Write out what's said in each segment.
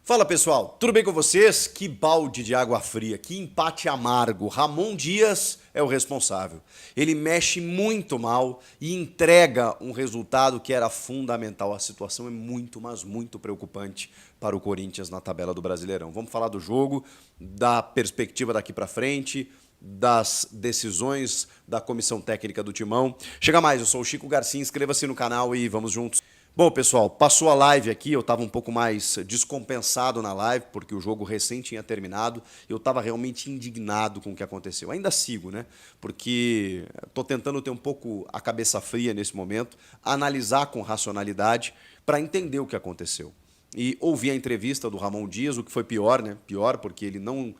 Fala pessoal, tudo bem com vocês? Que balde de água fria, que empate amargo. Ramon Dias é o responsável. Ele mexe muito mal e entrega um resultado que era fundamental. A situação é muito, mas muito preocupante para o Corinthians na tabela do Brasileirão. Vamos falar do jogo, da perspectiva daqui para frente, das decisões da comissão técnica do Timão. Chega mais, eu sou o Chico Garcia, inscreva-se no canal e vamos juntos. Bom, pessoal, passou a live aqui, eu estava um pouco mais descompensado na live, porque o jogo recém tinha terminado, eu estava realmente indignado com o que aconteceu. Ainda sigo, né? Porque estou tentando ter um pouco a cabeça fria nesse momento, analisar com racionalidade para entender o que aconteceu. E ouvi a entrevista do Ramon Dias, o que foi pior, né? Pior porque ele não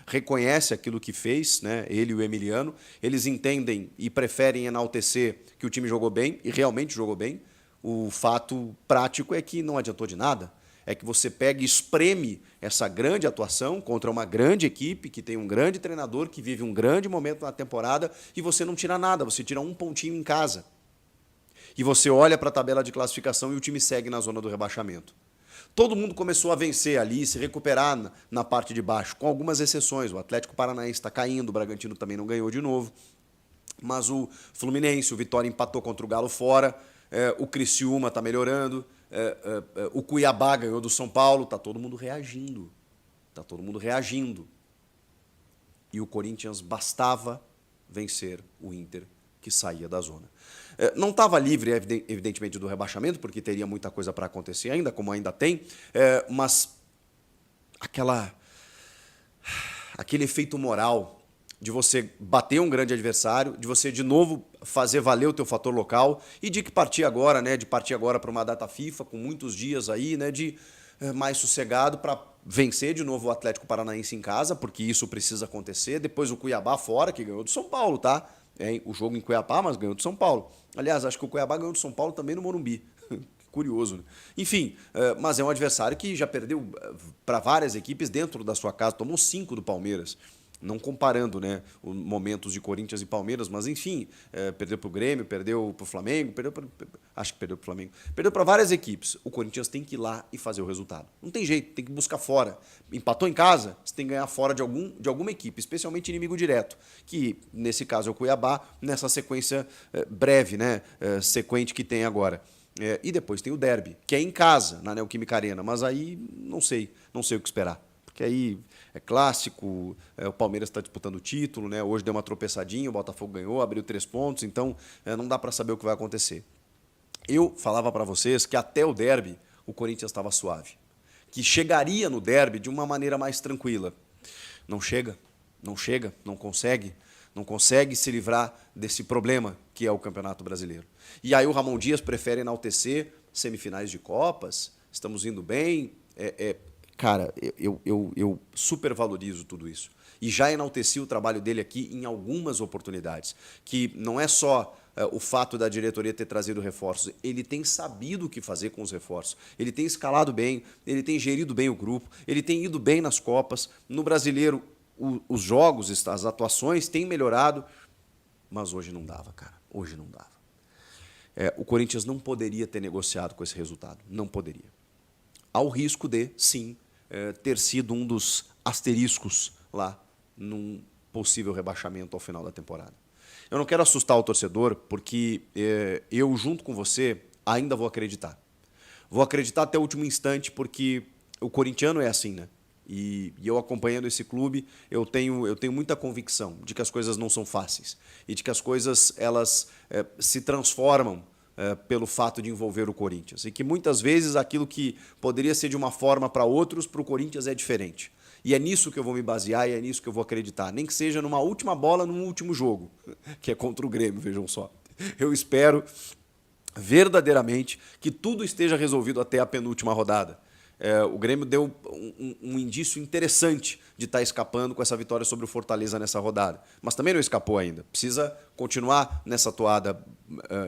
reconhece aquilo que fez, né? Ele e o Emiliano. Eles entendem e preferem enaltecer que o time jogou bem, e realmente jogou bem. O fato prático é que não adiantou de nada. É que você pega e espreme essa grande atuação contra uma grande equipe, que tem um grande treinador, que vive um grande momento na temporada, e você não tira nada, você tira um pontinho em casa. E você olha para a tabela de classificação e o time segue na zona do rebaixamento. Todo mundo começou a vencer ali, se recuperar na parte de baixo, com algumas exceções. O Atlético Paranaense está caindo, o Bragantino também não ganhou de novo. Mas o Fluminense, o Vitória empatou contra o Galo fora, o Criciúma está melhorando, o Cuiabá ganhou do São Paulo, está todo mundo reagindo. Está todo mundo reagindo. E o Corinthians bastava vencer o Inter, que saía da zona. Não estava livre, evidentemente, do rebaixamento, porque teria muita coisa para acontecer ainda, como ainda tem, mas aquele efeito moral de você bater um grande adversário, de você de novo fazer valer o teu fator local e de partir agora, né, de partir agora para uma data FIFA com muitos dias aí, né, de mais sossegado para vencer de novo o Atlético Paranaense em casa, porque isso precisa acontecer. Depois o Cuiabá fora, que ganhou do São Paulo, tá? O jogo em Cuiabá, mas ganhou do São Paulo. Aliás, acho que o Cuiabá ganhou do São Paulo também no Morumbi. Curioso, né? Enfim, mas é um adversário que já perdeu para várias equipes dentro da sua casa. Tomou 5 do Palmeiras. Não comparando, né, os momentos de Corinthians e Palmeiras, mas enfim, perdeu para o Grêmio, perdeu para o Flamengo, acho que perdeu para o Flamengo, perdeu para várias equipes. O Corinthians tem que ir lá e fazer o resultado. Não tem jeito, tem que buscar fora. Empatou em casa, você tem que ganhar fora de alguma equipe, especialmente inimigo direto, que nesse caso é o Cuiabá, nessa sequência breve, né, sequente que tem agora. E depois tem o derby, que é em casa, na Neoquímica Arena, mas aí não sei o que esperar. Porque aí é clássico, o Palmeiras está disputando o título, né? Hoje deu uma tropeçadinha, o Botafogo ganhou, abriu 3 pontos, então não dá para saber o que vai acontecer. Eu falava para vocês que até o derby o Corinthians estava suave, que chegaria no derby de uma maneira mais tranquila. Não chega, não consegue se livrar desse problema que é o Campeonato Brasileiro. E aí o Ramon Dias prefere enaltecer semifinais de Copas, estamos indo bem, Cara, eu supervalorizo tudo isso. E já enalteci o trabalho dele aqui em algumas oportunidades. Que não é só o fato da diretoria ter trazido reforços, ele tem sabido o que fazer com os reforços. Ele tem escalado bem, ele tem gerido bem o grupo, ele tem ido bem nas Copas. No Brasileiro, os jogos, as atuações têm melhorado, mas hoje não dava, cara. Hoje não dava. O Corinthians não poderia ter negociado com esse resultado. Não poderia. Ao risco de, sim, ter sido um dos asteriscos lá num possível rebaixamento ao final da temporada. Eu não quero assustar o torcedor, porque eu, junto com você, ainda vou acreditar. Vou acreditar até o último instante, porque o corintiano é assim, né? E eu acompanhando esse clube, eu tenho muita convicção de que as coisas não são fáceis e de que as coisas elas se transformam pelo fato de envolver o Corinthians. E que muitas vezes aquilo que poderia ser de uma forma para outros, para o Corinthians é diferente. E é nisso que eu vou me basear e é nisso que eu vou acreditar. Nem que seja numa última bola, num último jogo, que é contra o Grêmio, vejam só. Eu espero verdadeiramente que tudo esteja resolvido até a penúltima rodada. O Grêmio deu um indício interessante de estar escapando com essa vitória sobre o Fortaleza nessa rodada. Mas também não escapou ainda. Precisa continuar nessa toada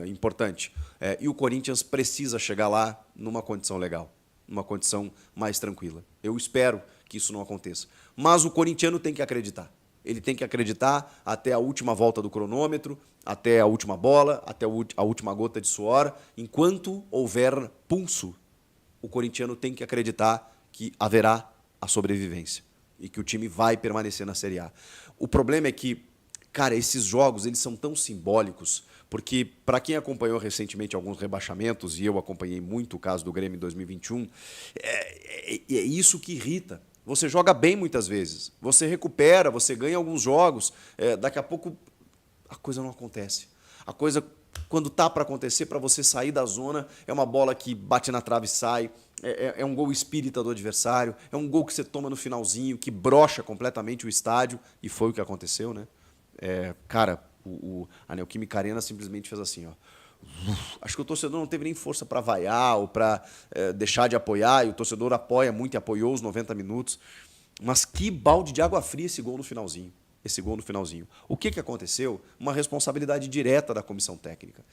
importante. E o Corinthians precisa chegar lá numa condição legal, numa condição mais tranquila. Eu espero que isso não aconteça. Mas o corintiano tem que acreditar. Ele tem que acreditar até a última volta do cronômetro, até a última bola, até a última gota de suor, enquanto houver pulso. o corintiano tem que acreditar que haverá a sobrevivência e que o time vai permanecer na Série A. O problema é que, cara, esses jogos eles são tão simbólicos, porque para quem acompanhou recentemente alguns rebaixamentos, e eu acompanhei muito o caso do Grêmio em 2021, é isso que irrita. Você joga bem muitas vezes, você recupera, você ganha alguns jogos, daqui a pouco a coisa não acontece. A coisa, quando tá para acontecer, para você sair da zona, é uma bola que bate na trave e sai, é um gol espírita do adversário, é um gol que você toma no finalzinho, que brocha completamente o estádio, e foi o que aconteceu, né? Cara, a Neoquímica Arena simplesmente fez assim, ó. Acho que o torcedor não teve nem força para vaiar ou para deixar de apoiar, e o torcedor apoia muito e apoiou os 90 minutos. Mas que balde de água fria esse gol no finalzinho. Esse gol no finalzinho. O que aconteceu? Uma responsabilidade direta da comissão técnica.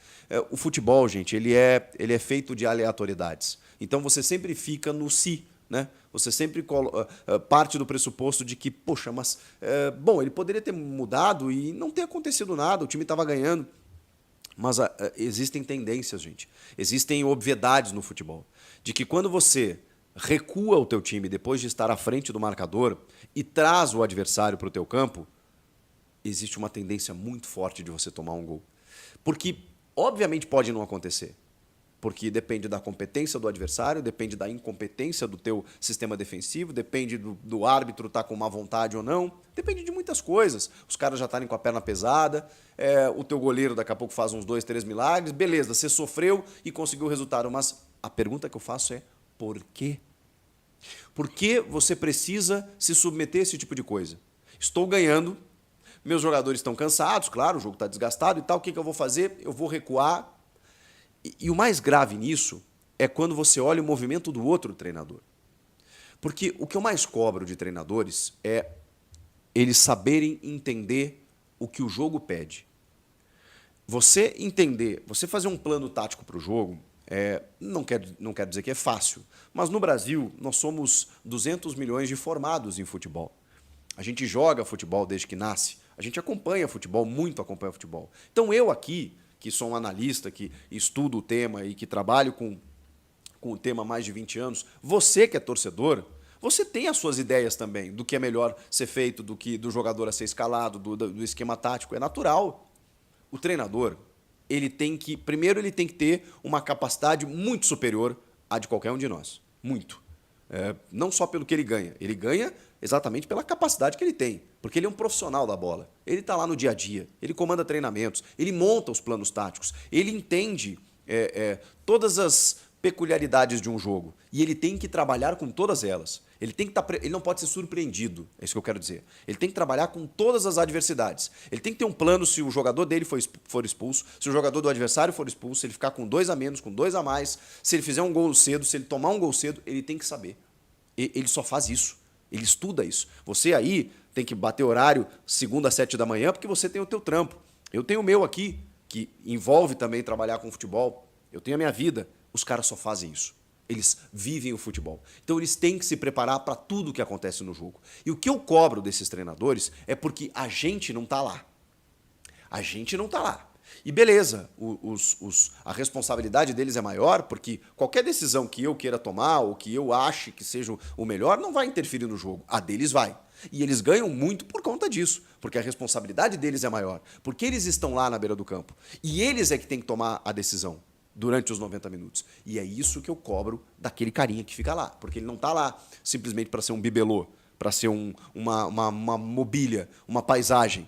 O futebol, gente, ele é feito de aleatoriedades. Então você sempre fica no si, né? Você sempre parte do pressuposto de que, poxa, mas bom, ele poderia ter mudado e não ter acontecido nada, o time estava ganhando. Mas existem tendências, gente. Existem obviedades no futebol. De que quando você recua o teu time depois de estar à frente do marcador e traz o adversário para o teu campo, existe uma tendência muito forte de você tomar um gol. Porque, obviamente, pode não acontecer. Porque depende da competência do adversário, depende da incompetência do teu sistema defensivo, depende do árbitro estar com má vontade ou não, depende de muitas coisas. Os caras já estarem com a perna pesada, o teu goleiro daqui a pouco faz uns 2, 3 milagres, beleza, você sofreu e conseguiu o resultado. Mas a pergunta que eu faço é, por quê? Por que você precisa se submeter a esse tipo de coisa? Estou ganhando, meus jogadores estão cansados, claro, o jogo está desgastado e tal, o que eu vou fazer? Eu vou recuar. E o mais grave nisso é quando você olha o movimento do outro treinador. Porque o que eu mais cobro de treinadores é eles saberem entender o que o jogo pede. Você entender, você fazer um plano tático para o jogo, não quero dizer que é fácil, mas no Brasil nós somos 200 milhões de formados em futebol. A gente joga futebol desde que nasce, a gente acompanha futebol, muito acompanha futebol. Então eu aqui, que sou um analista, que estudo o tema e que trabalho com o tema há mais de 20 anos, você que é torcedor, você tem as suas ideias também do que é melhor ser feito, do jogador a ser escalado, do esquema tático. É natural. O treinador, primeiro ele tem que ter uma capacidade muito superior à de qualquer um de nós. Muito. Não só pelo que ele ganha exatamente pela capacidade que ele tem, porque ele é um profissional da bola, ele está lá no dia a dia, ele comanda treinamentos, ele monta os planos táticos, ele entende todas as peculiaridades de um jogo e ele tem que trabalhar com todas elas. Ele não pode ser surpreendido, é isso que eu quero dizer. Ele tem que trabalhar com todas as adversidades. Ele tem que ter um plano se o jogador dele for expulso, se o jogador do adversário for expulso, se ele ficar com 2 a menos, com 2 a mais, se ele fizer um gol cedo, se ele tomar um gol cedo, ele tem que saber. Ele só faz isso. Ele estuda isso. Você aí tem que bater horário segunda às 7 da manhã porque você tem o teu trampo. Eu tenho o meu aqui, que envolve também trabalhar com futebol. Eu tenho a minha vida. Os caras só fazem isso. Eles vivem o futebol. Então eles têm que se preparar para tudo o que acontece no jogo. E o que eu cobro desses treinadores é porque a gente não está lá. A gente não está lá. E beleza, a responsabilidade deles é maior, porque qualquer decisão que eu queira tomar ou que eu ache que seja o melhor não vai interferir no jogo. A deles vai. E eles ganham muito por conta disso, porque a responsabilidade deles é maior, porque eles estão lá na beira do campo. E eles é que tem que tomar a decisão durante os 90 minutos. E é isso que eu cobro daquele carinha que fica lá, porque ele não está lá simplesmente para ser um bibelô, para ser uma mobília, uma paisagem.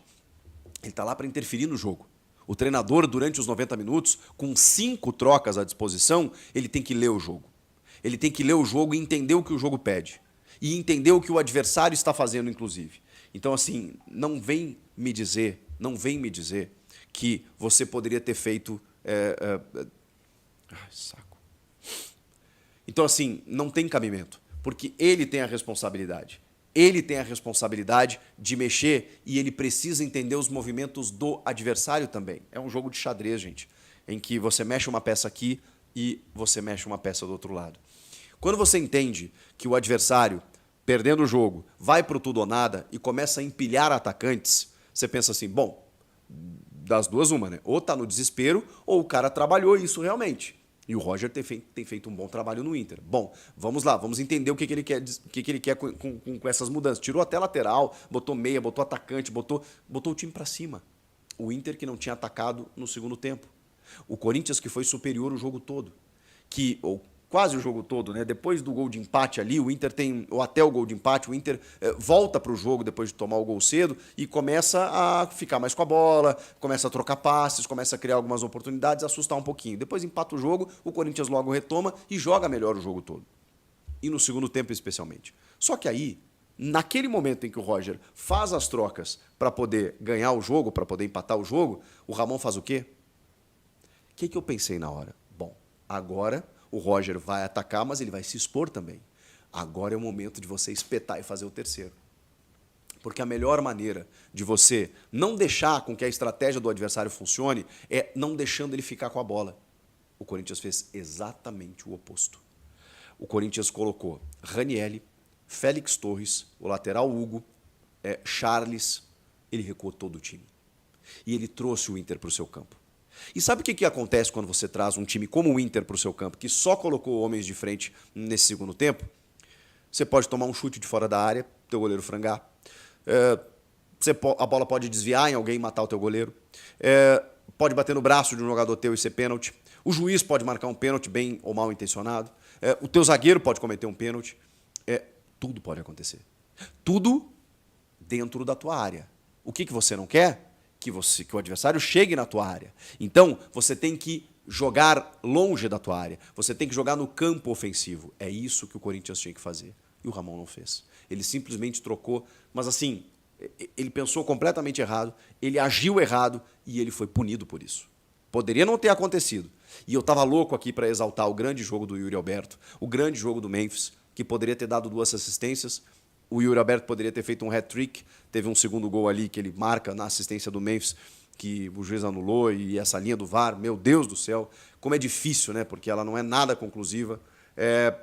Ele está lá para interferir no jogo. O treinador, durante os 90 minutos, com 5 trocas à disposição, ele tem que ler o jogo. Ele tem que ler o jogo e entender o que o jogo pede. E entender o que o adversário está fazendo, inclusive. Então, assim, não vem me dizer que você poderia ter feito... saco. Então, assim, não tem cabimento. Porque ele tem a responsabilidade. Ele tem a responsabilidade de mexer e ele precisa entender os movimentos do adversário também. É um jogo de xadrez, gente, em que você mexe uma peça aqui e você mexe uma peça do outro lado. Quando você entende que o adversário, perdendo o jogo, vai para o tudo ou nada e começa a empilhar atacantes, você pensa assim, bom, das duas uma, né? Ou está no desespero ou o cara trabalhou isso realmente. E o Roger tem feito um bom trabalho no Inter. Bom, vamos lá, vamos entender o que ele quer, que ele quer com essas mudanças. Tirou até lateral, botou meia, botou atacante, botou o time para cima. O Inter que não tinha atacado no segundo tempo. O Corinthians que foi superior o jogo todo. Ou quase o jogo todo, né? Depois do gol de empate ali, o Inter ou até o gol de empate, o Inter volta para o jogo depois de tomar o gol cedo e começa a ficar mais com a bola, começa a trocar passes, começa a criar algumas oportunidades, assustar um pouquinho. Depois empata o jogo, o Corinthians logo retoma e joga melhor o jogo todo. E no segundo tempo especialmente. Só que aí, naquele momento em que o Roger faz as trocas para poder ganhar o jogo, para poder empatar o jogo, o Ramon faz o quê? O que eu pensei na hora? Bom, agora o Roger vai atacar, mas ele vai se expor também. Agora é o momento de você espetar e fazer o terceiro. Porque a melhor maneira de você não deixar com que a estratégia do adversário funcione é não deixando ele ficar com a bola. O Corinthians fez exatamente o oposto. O Corinthians colocou Ranieri, Félix Torres, o lateral Hugo, Charles. Ele recuou todo o time. E ele trouxe o Inter para o seu campo. E sabe o que acontece quando você traz um time como o Inter para o seu campo, que só colocou homens de frente nesse segundo tempo? Você pode tomar um chute de fora da área, teu goleiro frangar. A bola pode desviar em alguém e matar o teu goleiro. Pode bater no braço de um jogador teu e ser pênalti. O juiz pode marcar um pênalti bem ou mal intencionado. O teu zagueiro pode cometer um pênalti. Tudo pode acontecer. Tudo dentro da tua área. O que você não quer? Que o adversário chegue na tua área. Então, você tem que jogar longe da tua área. Você tem que jogar no campo ofensivo. É isso que o Corinthians tinha que fazer. E o Ramon não fez. Ele simplesmente trocou, mas assim, ele pensou completamente errado, ele agiu errado e ele foi punido por isso. Poderia não ter acontecido. E eu estava louco aqui para exaltar o grande jogo do Yuri Alberto, o grande jogo do Memphis, que poderia ter dado 2 assistências. O Yuri Alberto poderia ter feito um hat-trick, teve um segundo gol ali que ele marca na assistência do Memphis, que o juiz anulou, e essa linha do VAR, meu Deus do céu, como é difícil, né? Porque ela não é nada conclusiva.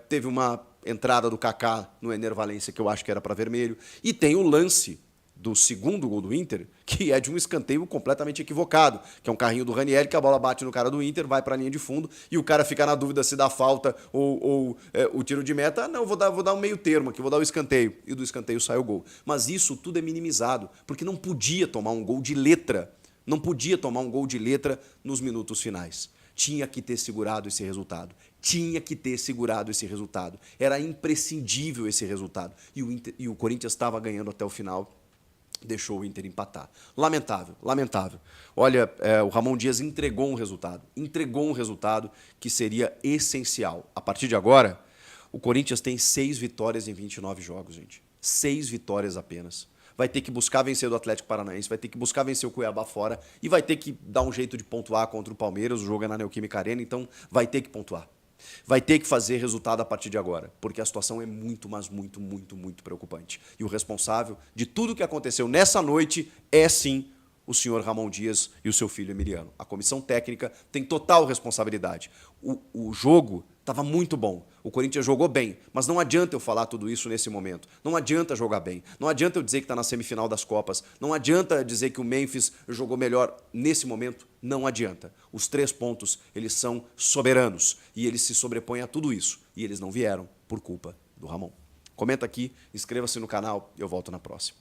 Teve uma entrada do Kaká no Ener Valencia que eu acho que era para vermelho, e tem o lance do segundo gol do Inter, que é de um escanteio completamente equivocado, que é um carrinho do Ranieri, que a bola bate no cara do Inter, vai para a linha de fundo, e o cara fica na dúvida se dá falta ou o tiro de meta. Não, vou dar um meio termo aqui, vou dar o escanteio. E do escanteio sai o gol. Mas isso tudo é minimizado, porque não podia tomar um gol de letra. Não podia tomar um gol de letra nos minutos finais. Tinha que ter segurado esse resultado. Tinha que ter segurado esse resultado. Era imprescindível esse resultado. E o Corinthians estava ganhando até o final. Deixou o Inter empatar. Lamentável, lamentável. Olha, o Ramon Dias entregou um resultado que seria essencial. A partir de agora, o Corinthians tem 6 vitórias em 29 jogos, gente. 6 vitórias apenas. Vai ter que buscar vencer do Atlético Paranaense, vai ter que buscar vencer o Cuiabá fora e vai ter que dar um jeito de pontuar contra o Palmeiras. O jogo é na Neoquímica Arena, então vai ter que pontuar. Vai ter que fazer resultado a partir de agora, porque a situação é muito, mas muito, muito, muito preocupante. E o responsável de tudo que aconteceu nessa noite é, sim, o senhor Ramon Dias e o seu filho Emiliano. A comissão técnica tem total responsabilidade. O jogo estava muito bom. O Corinthians jogou bem, mas não adianta eu falar tudo isso nesse momento. Não adianta jogar bem. Não adianta eu dizer que está na semifinal das Copas. Não adianta dizer que o Memphis jogou melhor nesse momento. Não adianta. Os 3 pontos, eles são soberanos e eles se sobrepõem a tudo isso. E eles não vieram por culpa do Ramon. Comenta aqui, inscreva-se no canal e eu volto na próxima.